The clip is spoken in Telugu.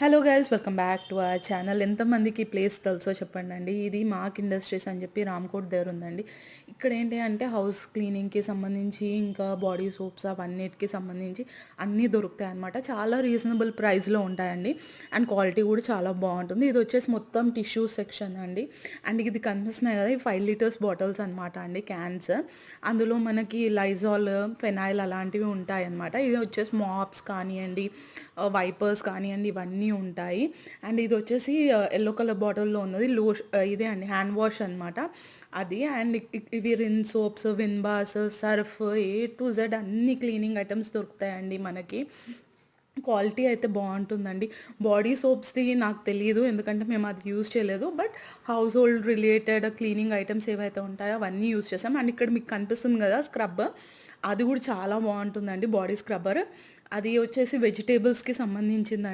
Hello guys, welcome back to our channel. ఎంతమందికి ఈ ప్లేస్ తెలుసో చెప్పండి అండి. ఇది మాక్ ఇండస్ట్రీస్ అని చెప్పి రామ్కోట్ దగ్గర ఉందండి. ఇక్కడ ఏంటి అంటే హౌస్ క్లీనింగ్కి సంబంధించి ఇంకా బాడీ సోప్స్ అవన్నిటికి సంబంధించి అన్నీ దొరుకుతాయి అన్నమాట. చాలా రీజనబుల్ ప్రైస్లో ఉంటాయండి అండ్ క్వాలిటీ కూడా చాలా బాగుంటుంది. ఇది వచ్చేసి మొత్తం టిష్యూ సెక్షన్ అండి. అండ్ ఇది కనిపిస్తున్నాయి కదా, ఈ 5 లీటర్స్ బాటిల్స్ అనమాట అండి, క్యాన్స్. అందులో మనకి లైజాల్, ఫెనాయిల్ అలాంటివి ఉంటాయి అన్నమాట. ఇది వచ్చేసి మాప్స్ కానివ్వండి, వైపర్స్ కానివ్వండి, ఇవన్నీ ఉంటాయి. అండ్ ఇది వచ్చేసి ఎల్లో కలర్ బాటిల్లో ఉన్నది ఇదే అండి, హ్యాండ్ వాష్ అనమాట అది. అండ్ ఇవి Rin soaps, Vim bars, Surf, A to Z అన్ని క్లీనింగ్ ఐటమ్స్ దొరుకుతాయండి మనకి. క్వాలిటీ అయితే బాగుంటుందండి. బాడీ సోప్స్ది నాకు తెలియదు, ఎందుకంటే మేము అది యూజ్ చేయలేదు. But house hold related cleaning items ఏవైతే ఉంటాయో అవన్నీ యూజ్ చేసాం. అండ్ ఇక్కడ మీకు కనిపిస్తుంది కదా స్క్రబ్, అది కూడా చాలా బాగుంటుందండి, బాడీ స్క్రబ్బర్. అది వచ్చేసి వెజిటేబుల్స్కి సంబంధించిందండి.